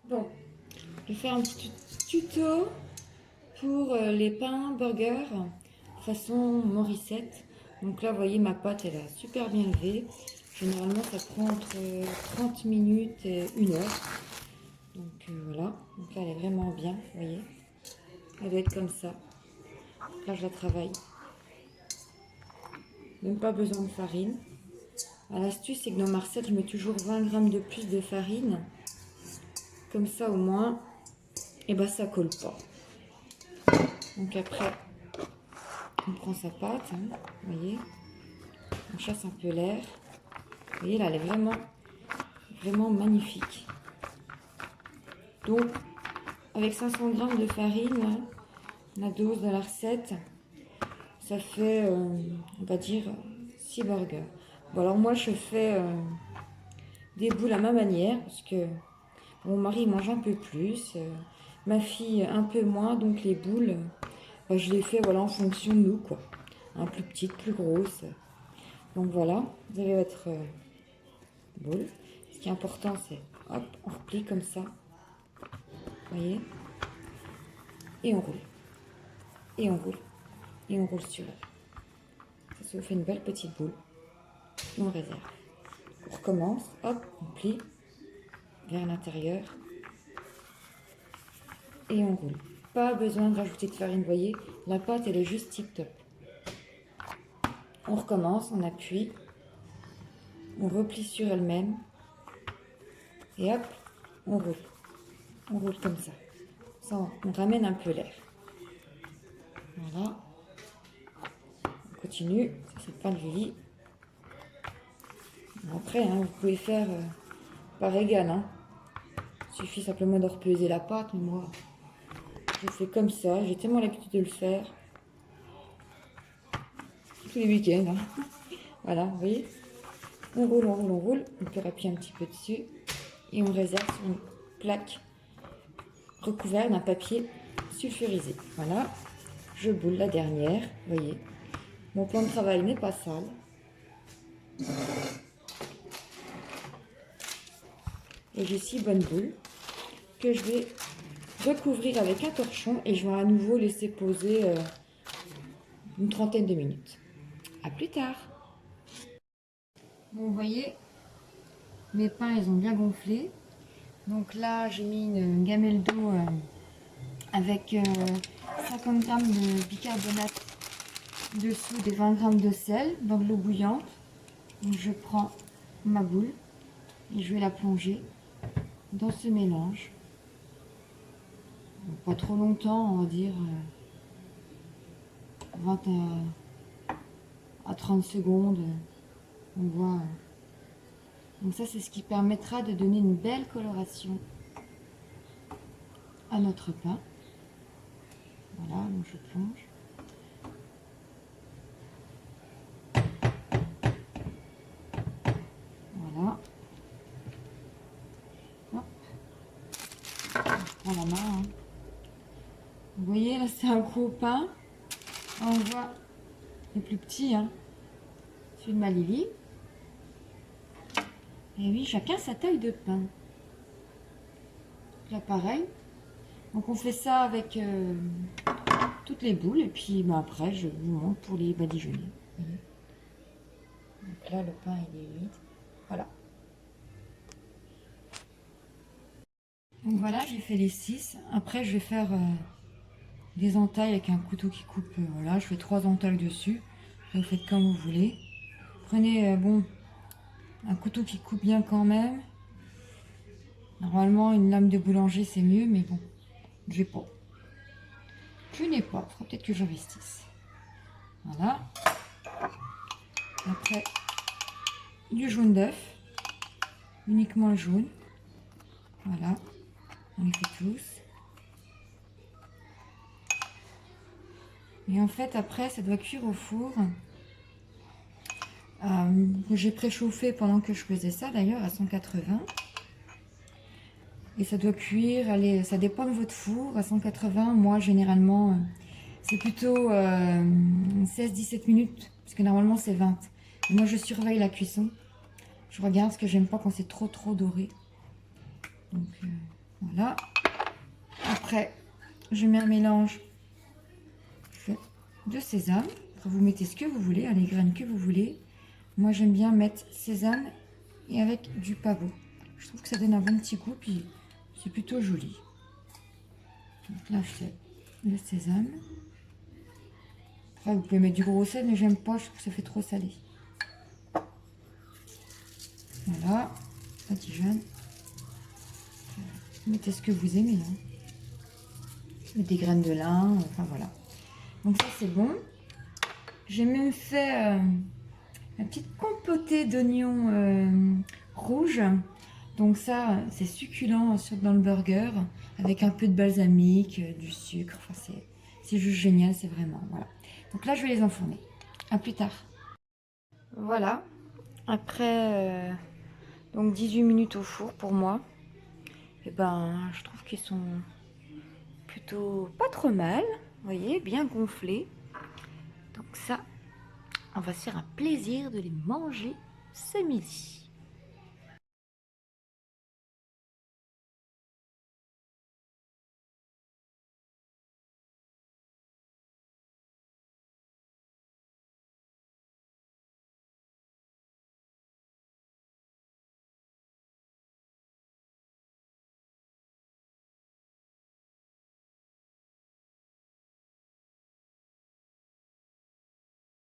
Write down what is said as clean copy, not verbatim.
Bon, je vais faire un petit tuto pour les pains burgers façon Morissette. Donc là, vous voyez, ma pâte, elle a super bien levé. Généralement, ça prend entre 30 minutes et 1 heure. Donc voilà, donc là, elle est vraiment bien, vous voyez. Elle doit être comme ça. Donc là, je la travaille. Même pas besoin de farine. L'astuce, c'est que dans ma recette, je mets toujours 20 grammes de plus de farine. Comme ça, au moins, et ben, ça colle pas. Donc après, on prend sa pâte, hein, vous voyez, on chasse un peu l'air. Vous voyez là, elle est vraiment magnifique. Donc, avec 500 grammes de farine, hein, la dose de la recette, ça fait, on va dire, 6 burgers. Bon, alors moi, je fais des boules à ma manière, parce que mon mari mange un peu plus, ma fille un peu moins, donc les boules, je les fais voilà, en fonction de nous, quoi. Un plus petite, plus grosse. Donc voilà, vous avez votre boule. Ce qui est important, c'est hop, on replie comme ça. Vous voyez? Et on roule. Et on roule. Et on roule sur elle. Ça vous fait une belle petite boule. Et on réserve. On recommence. Hop, on plie vers l'intérieur. Et on roule. Pas besoin de rajouter de farine, vous voyez? La pâte, elle est juste tip top. On recommence, on appuie. On replie sur elle-même. Et hop, on roule. On roule comme ça. Ça, on ramène un peu l'air. Voilà. On continue. Ça, c'est le pain de Julie. Après, hein, vous pouvez faire par égal. Hein. Il suffit simplement de repeser la pâte. Mais moi, je fais comme ça. J'ai tellement l'habitude de le faire. Tous les week-ends. Hein. Voilà, vous voyez. On roule, on roule, on roule. On peut appuyer un petit peu dessus. Et on réserve sur une plaque recouverte d'un papier sulfurisé. Voilà. Je boule la dernière. Vous voyez. Mon plan de travail n'est pas sale. Et j'ai 6 bonnes boules que je vais recouvrir avec un torchon et je vais à nouveau laisser poser une trentaine de minutes. A plus tard. Bon, vous voyez, mes pains, ils ont bien gonflé. Donc là, j'ai mis une gamelle d'eau avec 50 g de bicarbonate dessous des 20 g de sel dans de l'eau bouillante. Donc je prends ma boule et je vais la plonger dans ce mélange. Donc, pas trop longtemps, on va dire 20 à 30 secondes. On voit. Donc ça, c'est ce qui permettra de donner une belle coloration à notre pain. Voilà, donc je plonge. Voilà. Hop. Je prends la main. Hein. Vous voyez, là, c'est un gros pain. On voit les plus petits, hein. Celui de ma Lily. Et oui, chacun sa taille de pain. Là, pareil. Donc, on fait ça avec toutes les boules. Et puis, après, je vous montre pour les badigeonner. Donc là, le pain, il est vide. Voilà. Donc voilà, j'ai fait les 6. Après, je vais faire des entailles avec un couteau qui coupe. Voilà, je fais 3 entailles dessus. Vous faites comme vous voulez. Prenez, bon, un couteau qui coupe bien quand même. Normalement, une lame de boulanger, c'est mieux, mais bon, je n'ai pas. Je n'ai pas. Il faudra peut-être que j'investisse. Voilà. Après, du jaune d'œuf. Uniquement le jaune. Voilà. On les fait tous. Et en fait, après, ça doit cuire au four. J'ai préchauffé pendant que je faisais ça, d'ailleurs, à 180. Et ça doit cuire, allez, ça dépend de votre four, à 180. Moi, généralement, c'est plutôt 16-17 minutes, parce que normalement, c'est 20. Et moi, je surveille la cuisson. Je regarde, parce que j'aime pas quand c'est trop doré. Donc, Voilà. Après, je mets un mélange de sésame. Après, vous mettez ce que vous voulez, les graines que vous voulez. Moi, j'aime bien mettre sésame et avec du pavot. Je trouve que ça donne un bon petit goût, puis c'est plutôt joli. Donc là, je fais le sésame. Après, vous pouvez mettre du gros sel, mais j'aime pas, je trouve que ça fait trop salé. Voilà, la Dijon. Mettez ce que vous aimez. Hein. Mettez des graines de lin, enfin voilà. Donc ça, c'est bon. J'ai même fait une petite compotée d'oignons rouges. Donc ça, c'est succulent dans le burger, avec un peu de balsamique, du sucre. Enfin, c'est juste génial, c'est vraiment, voilà. Donc là, je vais les enfourner. À plus tard. Voilà. Après donc 18 minutes au four pour moi. Et ben, je trouve qu'ils sont plutôt pas trop mal. Vous voyez, bien gonflés. Donc ça, on va se faire un plaisir de les manger ce midi.